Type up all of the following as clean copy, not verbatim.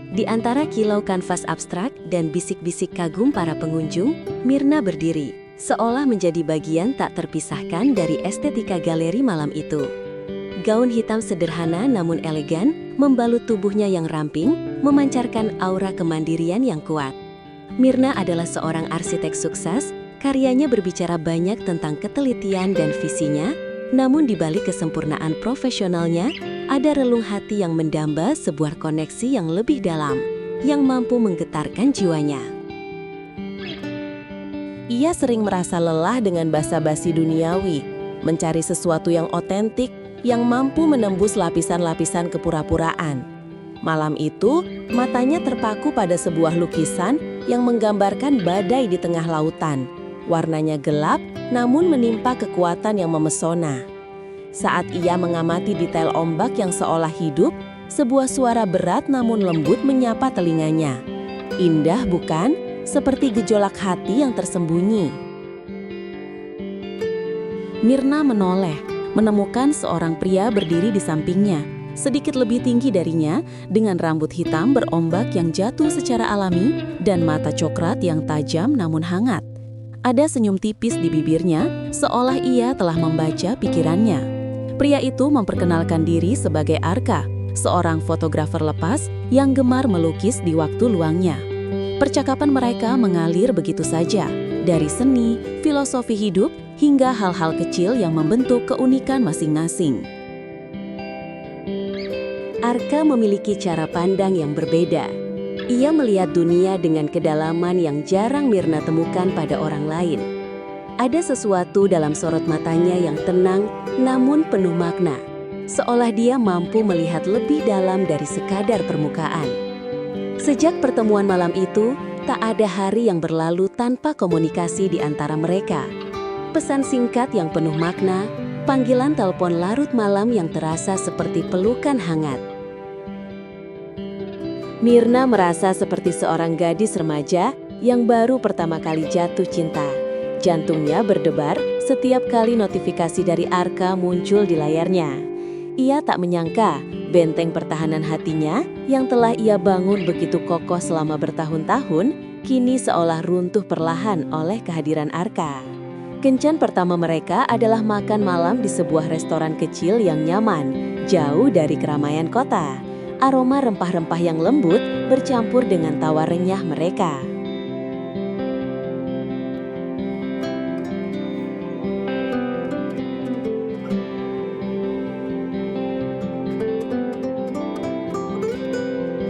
Di antara kilau kanvas abstrak dan bisik-bisik kagum para pengunjung, Myrna berdiri, seolah menjadi bagian tak terpisahkan dari estetika galeri malam itu. Gaun hitam sederhana namun elegan, membalut tubuhnya yang ramping, memancarkan aura kemandirian yang kuat. Myrna adalah seorang arsitek sukses, karyanya berbicara banyak tentang ketelitian dan visinya, namun di balik kesempurnaan profesionalnya, ada relung hati yang mendamba sebuah koneksi yang lebih dalam, yang mampu menggetarkan jiwanya. Ia sering merasa lelah dengan basa-basi duniawi, mencari sesuatu yang otentik, yang mampu menembus lapisan-lapisan kepura-puraan. Malam itu, matanya terpaku pada sebuah lukisan yang menggambarkan badai di tengah lautan. Warnanya gelap, namun menimpa kekuatan yang memesona. Saat ia mengamati detail ombak yang seolah hidup, sebuah suara berat namun lembut menyapa telinganya. Indah bukan? Seperti gejolak hati yang tersembunyi. Myrna menoleh, menemukan seorang pria berdiri di sampingnya, sedikit lebih tinggi darinya, dengan rambut hitam berombak yang jatuh secara alami dan mata coklat yang tajam namun hangat. Ada senyum tipis di bibirnya, seolah ia telah membaca pikirannya. Pria itu memperkenalkan diri sebagai Arka, seorang fotografer lepas yang gemar melukis di waktu luangnya. Percakapan mereka mengalir begitu saja, dari seni, filosofi hidup, hingga hal-hal kecil yang membentuk keunikan masing-masing. Arka memiliki cara pandang yang berbeda. Ia melihat dunia dengan kedalaman yang jarang Myrna temukan pada orang lain. Ada sesuatu dalam sorot matanya yang tenang namun penuh makna, seolah dia mampu melihat lebih dalam dari sekadar permukaan. Sejak pertemuan malam itu, tak ada hari yang berlalu tanpa komunikasi di antara mereka. Pesan singkat yang penuh makna, panggilan telepon larut malam yang terasa seperti pelukan hangat. Myrna merasa seperti seorang gadis remaja yang baru pertama kali jatuh cinta. Jantungnya berdebar setiap kali notifikasi dari Arka muncul di layarnya. Ia tak menyangka benteng pertahanan hatinya yang telah ia bangun begitu kokoh selama bertahun-tahun, kini seolah runtuh perlahan oleh kehadiran Arka. Kencan pertama mereka adalah makan malam di sebuah restoran kecil yang nyaman, jauh dari keramaian kota. Aroma rempah-rempah yang lembut bercampur dengan tawa renyah mereka.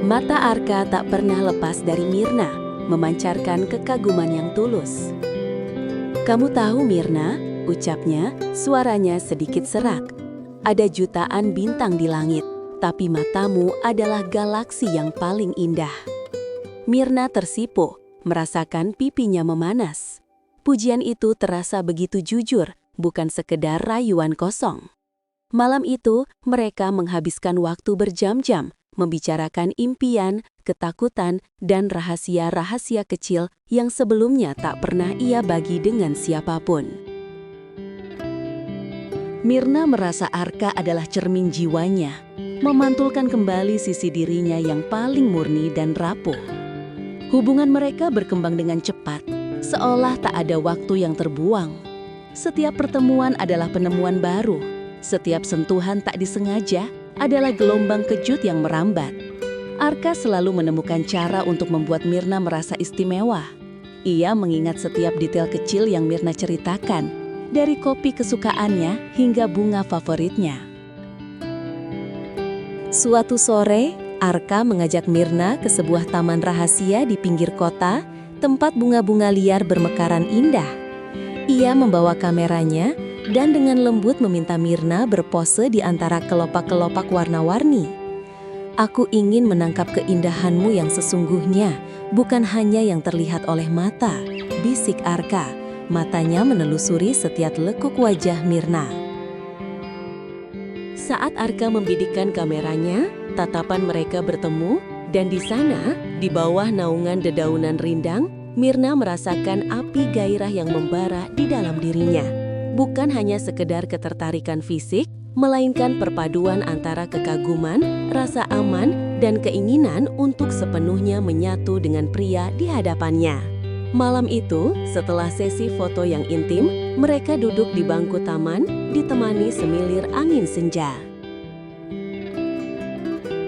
Mata Arka tak pernah lepas dari Myrna, memancarkan kekaguman yang tulus. "Kamu tahu Myrna," ucapnya, suaranya sedikit serak. "Ada jutaan bintang di langit, tapi matamu adalah galaksi yang paling indah." Myrna tersipu, merasakan pipinya memanas. Pujian itu terasa begitu jujur, bukan sekedar rayuan kosong. Malam itu, mereka menghabiskan waktu berjam-jam, membicarakan impian, ketakutan, dan rahasia-rahasia kecil yang sebelumnya tak pernah ia bagi dengan siapapun. Myrna merasa Arka adalah cermin jiwanya, memantulkan kembali sisi dirinya yang paling murni dan rapuh. Hubungan mereka berkembang dengan cepat, seolah tak ada waktu yang terbuang. Setiap pertemuan adalah penemuan baru, setiap sentuhan tak disengaja adalah gelombang kejut yang merambat. Arka selalu menemukan cara untuk membuat Myrna merasa istimewa. Ia mengingat setiap detail kecil yang Myrna ceritakan, dari kopi kesukaannya hingga bunga favoritnya. Suatu sore, Arka mengajak Myrna ke sebuah taman rahasia di pinggir kota, tempat bunga-bunga liar bermekaran indah. Ia membawa kameranya dan dengan lembut meminta Myrna berpose di antara kelopak-kelopak warna-warni. "Aku ingin menangkap keindahanmu yang sesungguhnya, bukan hanya yang terlihat oleh mata," bisik Arka, matanya menelusuri setiap lekuk wajah Myrna. Saat Arka membidikkan kameranya, tatapan mereka bertemu, dan di sana, di bawah naungan dedaunan rindang, Myrna merasakan api gairah yang membara di dalam dirinya. Bukan hanya sekedar ketertarikan fisik, melainkan perpaduan antara kekaguman, rasa aman, dan keinginan untuk sepenuhnya menyatu dengan pria di hadapannya. Malam itu, setelah sesi foto yang intim, mereka duduk di bangku taman, ditemani semilir angin senja.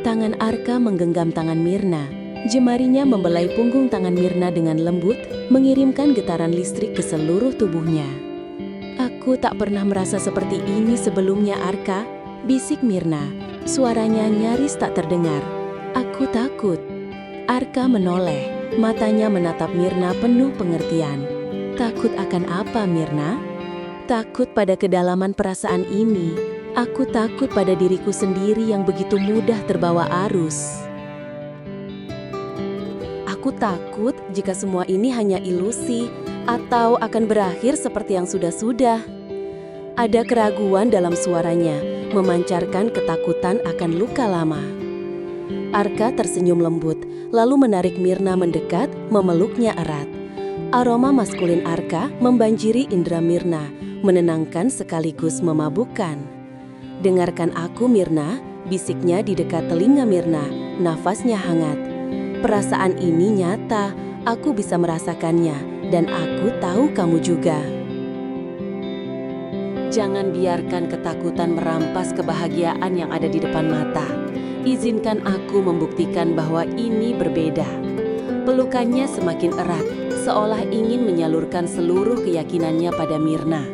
Tangan Arka menggenggam tangan Mirna. Jemarinya membelai punggung tangan Mirna dengan lembut, mengirimkan getaran listrik ke seluruh tubuhnya. "Aku tak pernah merasa seperti ini sebelumnya, Arka," bisik Mirna. Suaranya nyaris tak terdengar. "Aku takut." Arka menoleh, matanya menatap Mirna penuh pengertian. "Takut akan apa, Mirna?" "Takut pada kedalaman perasaan ini. Aku takut pada diriku sendiri yang begitu mudah terbawa arus. Aku takut jika semua ini hanya ilusi atau akan berakhir seperti yang sudah-sudah." Ada keraguan dalam suaranya, memancarkan ketakutan akan luka lama. Arka tersenyum lembut, lalu menarik Mirna mendekat, memeluknya erat. Aroma maskulin Arka membanjiri indera Mirna, menenangkan sekaligus memabukkan. "Dengarkan aku, Mirna," bisiknya di dekat telinga Mirna, nafasnya hangat. "Perasaan ini nyata, aku bisa merasakannya, dan aku tahu kamu juga. Jangan biarkan ketakutan merampas kebahagiaan yang ada di depan mata. Izinkan aku membuktikan bahwa ini berbeda." Pelukannya semakin erat, seolah ingin menyalurkan seluruh keyakinannya pada Mirna.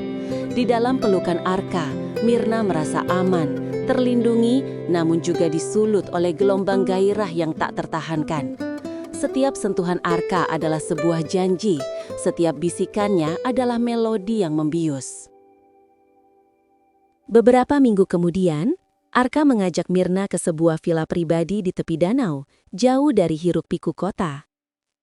Di dalam pelukan Arka, Mirna merasa aman, terlindungi, namun juga disulut oleh gelombang gairah yang tak tertahankan. Setiap sentuhan Arka adalah sebuah janji, setiap bisikannya adalah melodi yang membius. Beberapa minggu kemudian, Arka mengajak Mirna ke sebuah villa pribadi di tepi danau, jauh dari hiruk-pikuk kota.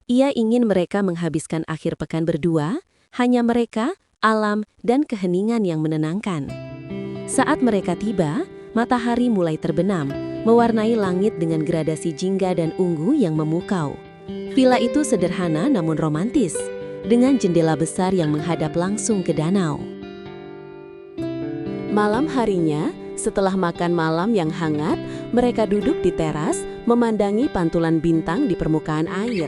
Ia ingin mereka menghabiskan akhir pekan berdua, hanya mereka, alam, dan keheningan yang menenangkan. Saat mereka tiba, matahari mulai terbenam, mewarnai langit dengan gradasi jingga dan ungu yang memukau. Villa itu sederhana namun romantis, dengan jendela besar yang menghadap langsung ke danau. Malam harinya, setelah makan malam yang hangat, mereka duduk di teras, memandangi pantulan bintang di permukaan air.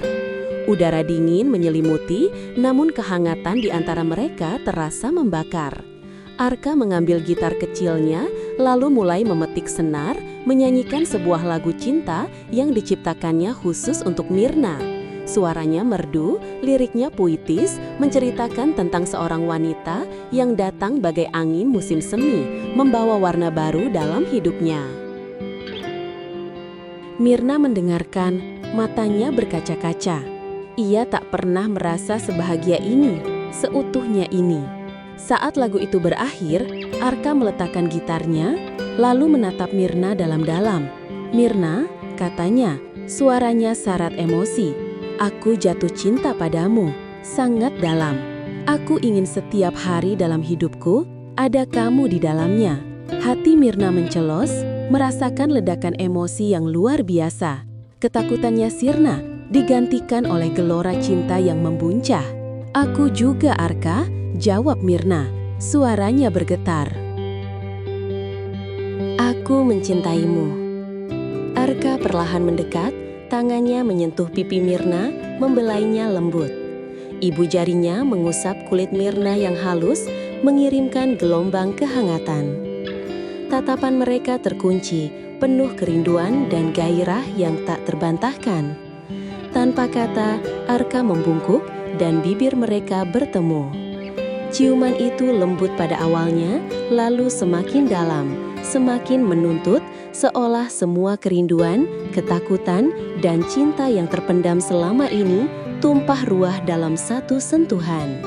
Udara dingin menyelimuti, namun kehangatan di antara mereka terasa membakar. Arka mengambil gitar kecilnya, lalu mulai memetik senar, menyanyikan sebuah lagu cinta yang diciptakannya khusus untuk Mirna. Suaranya merdu, liriknya puitis, menceritakan tentang seorang wanita yang datang bagai angin musim semi, membawa warna baru dalam hidupnya. Mirna mendengarkan, matanya berkaca-kaca. Ia tak pernah merasa sebahagia ini, seutuhnya ini. Saat lagu itu berakhir, Arka meletakkan gitarnya, lalu menatap Mirna dalam-dalam. "Mirna," katanya, suaranya syarat emosi, "aku jatuh cinta padamu, sangat dalam. Aku ingin setiap hari dalam hidupku, ada kamu di dalamnya." Hati Mirna mencelos, merasakan ledakan emosi yang luar biasa. Ketakutannya sirna, digantikan oleh gelora cinta yang membuncah. "Aku juga, Arka," jawab Mirna. Suaranya bergetar. "Aku mencintaimu." Arka perlahan mendekat, tangannya menyentuh pipi Mirna, membelainya lembut. Ibu jarinya mengusap kulit Mirna yang halus, mengirimkan gelombang kehangatan. Tatapan mereka terkunci, penuh kerinduan dan gairah yang tak terbantahkan. Tanpa kata, Arka membungkuk dan bibir mereka bertemu. Ciuman itu lembut pada awalnya, lalu semakin dalam, semakin menuntut, seolah semua kerinduan, ketakutan, dan cinta yang terpendam selama ini tumpah ruah dalam satu sentuhan.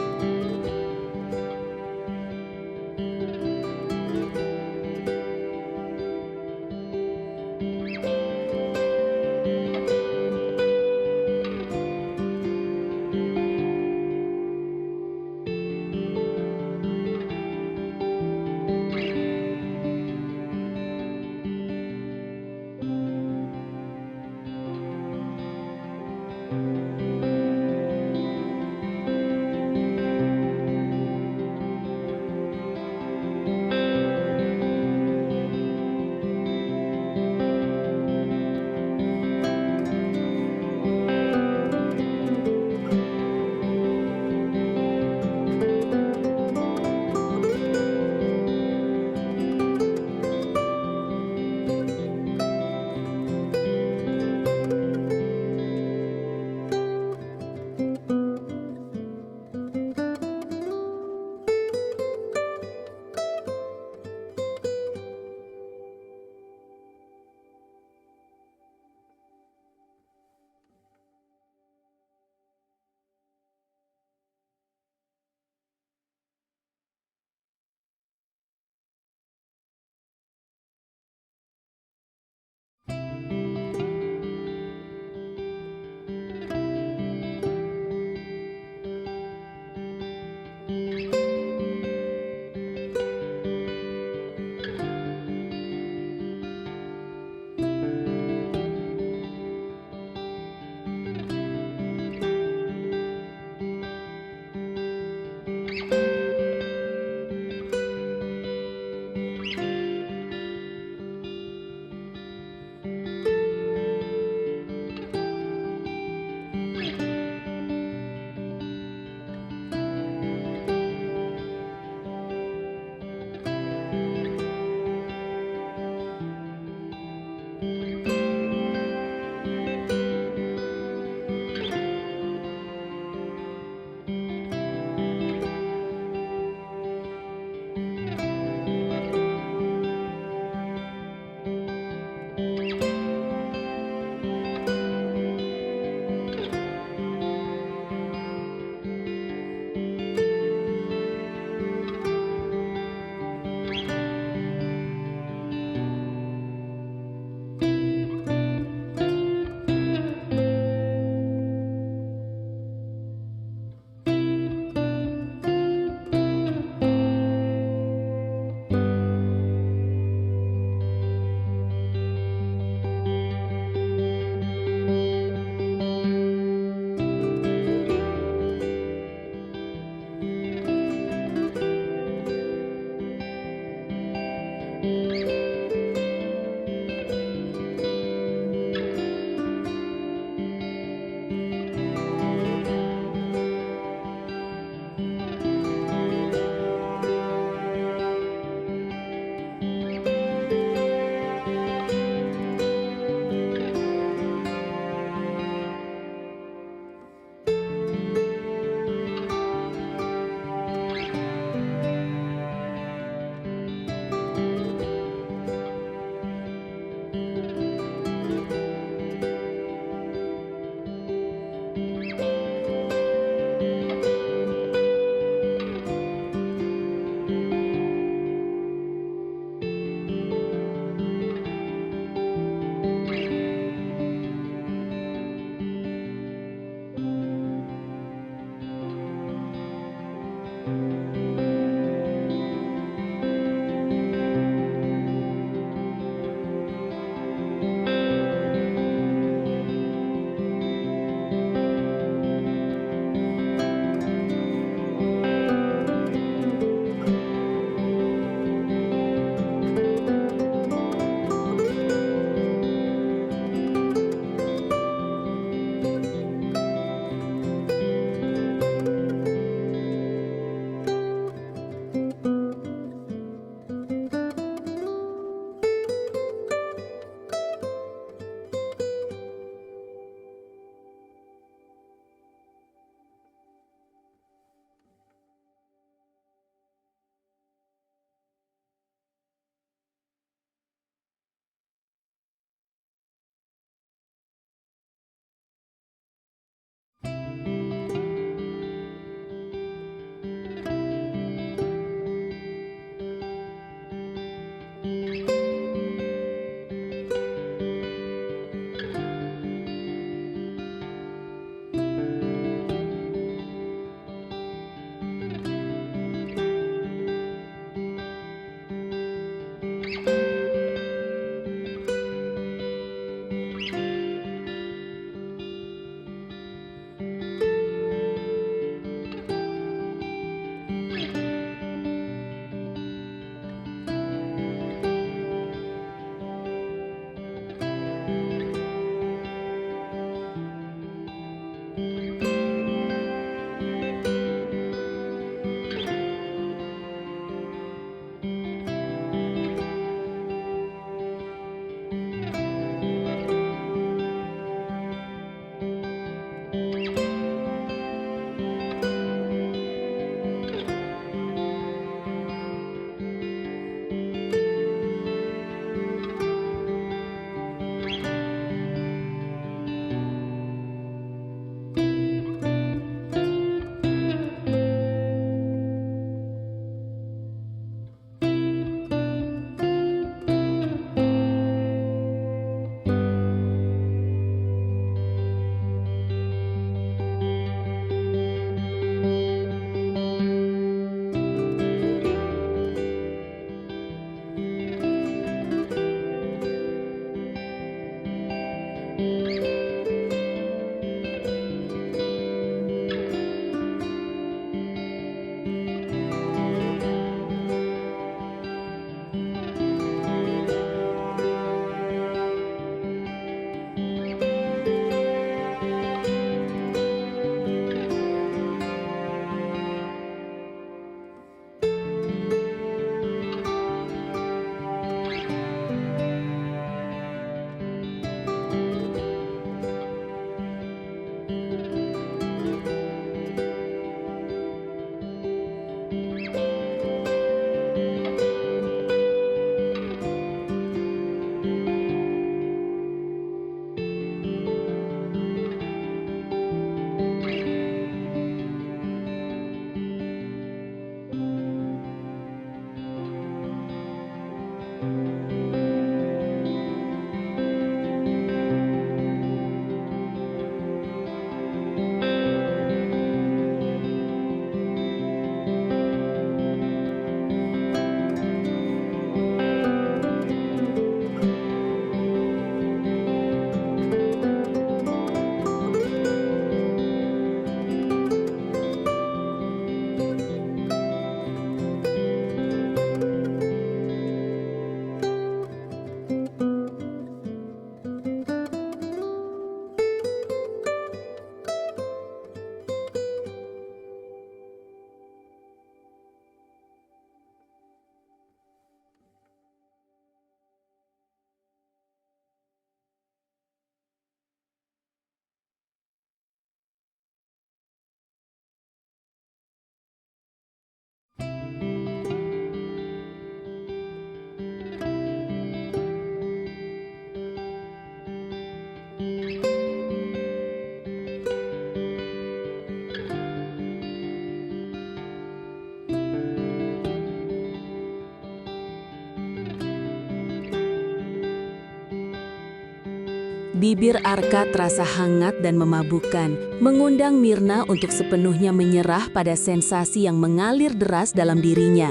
Bibir Arka terasa hangat dan memabukkan, mengundang Mirna untuk sepenuhnya menyerah pada sensasi yang mengalir deras dalam dirinya.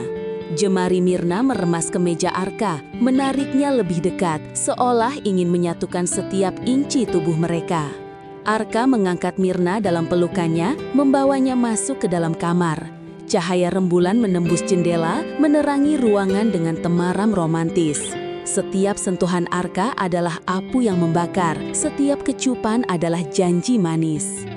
Jemari Mirna meremas kemeja Arka, menariknya lebih dekat, seolah ingin menyatukan setiap inci tubuh mereka. Arka mengangkat Mirna dalam pelukannya, membawanya masuk ke dalam kamar. Cahaya rembulan menembus jendela, menerangi ruangan dengan temaram romantis. Setiap sentuhan Arka adalah apu yang membakar, setiap kecupan adalah janji manis.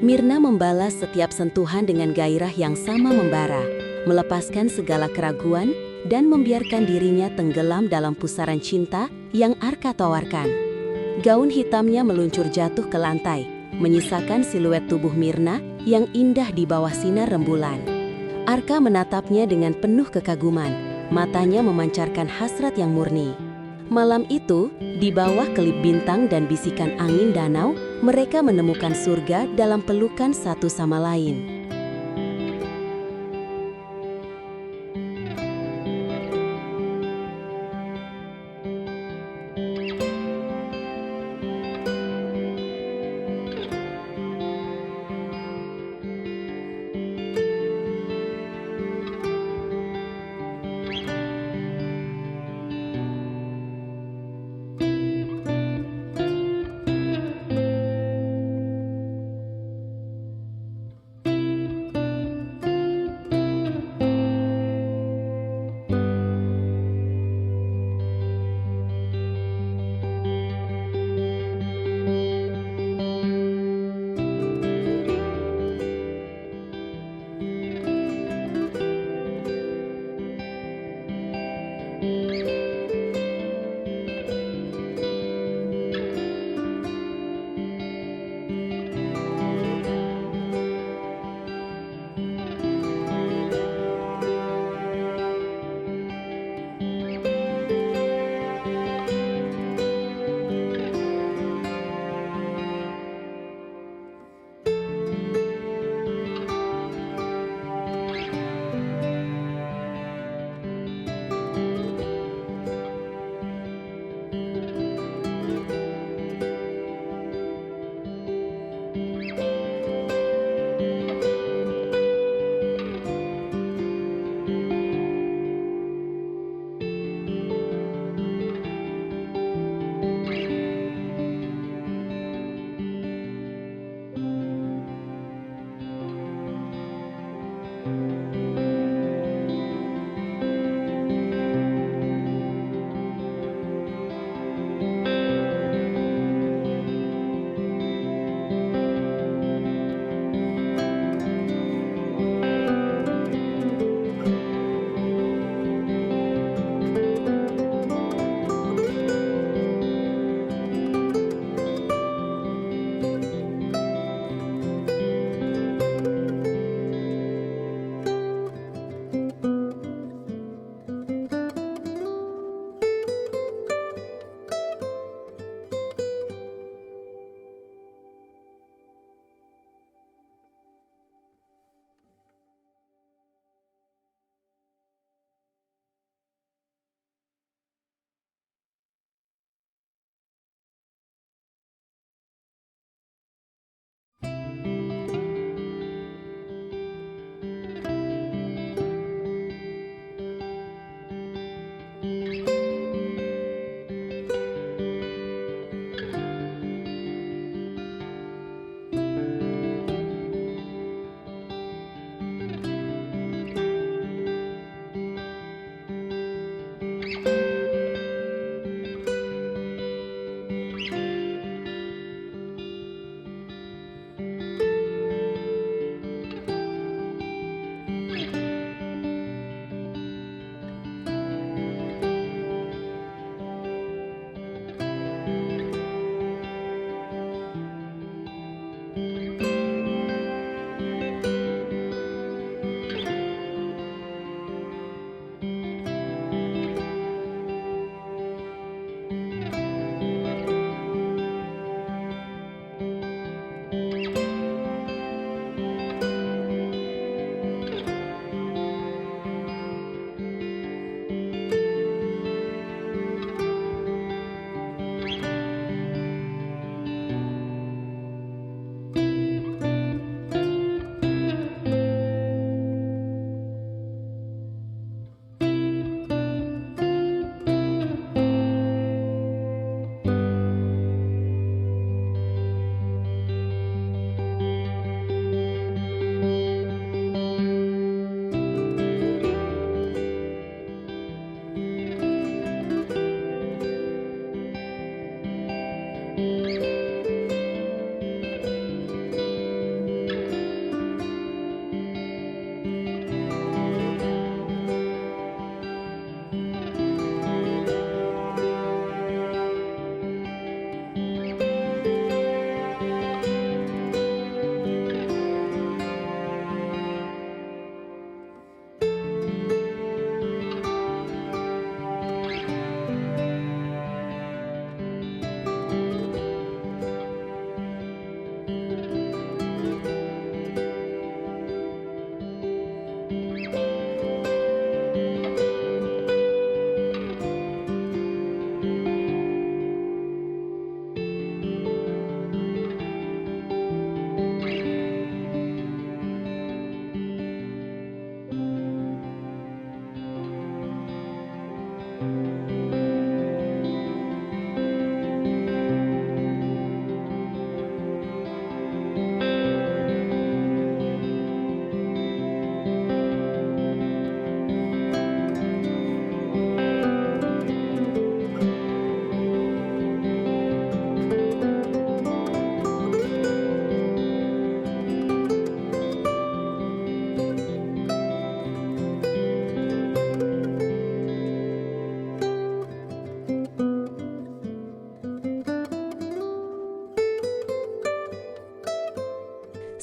Mirna membalas setiap sentuhan dengan gairah yang sama membara, melepaskan segala keraguan dan membiarkan dirinya tenggelam dalam pusaran cinta yang Arka tawarkan. Gaun hitamnya meluncur jatuh ke lantai, menyisakan siluet tubuh Mirna yang indah di bawah sinar rembulan. Arka menatapnya dengan penuh kekaguman, matanya memancarkan hasrat yang murni. Malam itu, di bawah kelip bintang dan bisikan angin danau, mereka menemukan surga dalam pelukan satu sama lain.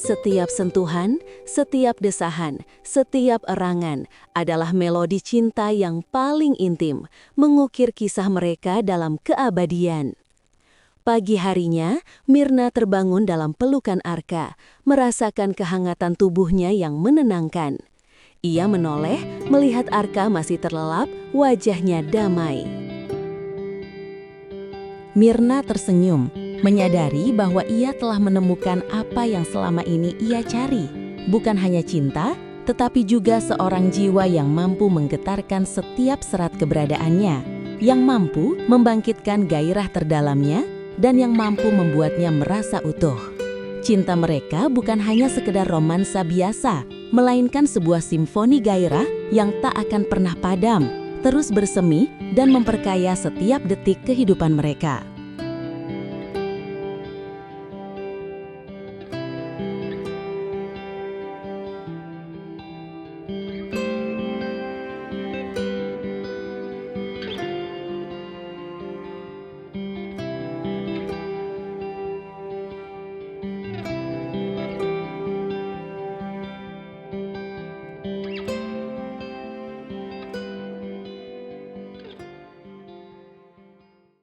Setiap sentuhan, setiap desahan, setiap erangan adalah melodi cinta yang paling intim, mengukir kisah mereka dalam keabadian. Pagi harinya, Mirna terbangun dalam pelukan Arka, merasakan kehangatan tubuhnya yang menenangkan. Ia menoleh melihat Arka masih terlelap, wajahnya damai. Mirna tersenyum, menyadari bahwa ia telah menemukan apa yang selama ini ia cari. Bukan hanya cinta, tetapi juga seorang jiwa yang mampu menggetarkan setiap serat keberadaannya, yang mampu membangkitkan gairah terdalamnya, dan yang mampu membuatnya merasa utuh. Cinta mereka bukan hanya sekedar romansa biasa, melainkan sebuah simfoni gairah yang tak akan pernah padam, terus bersemi dan memperkaya setiap detik kehidupan mereka.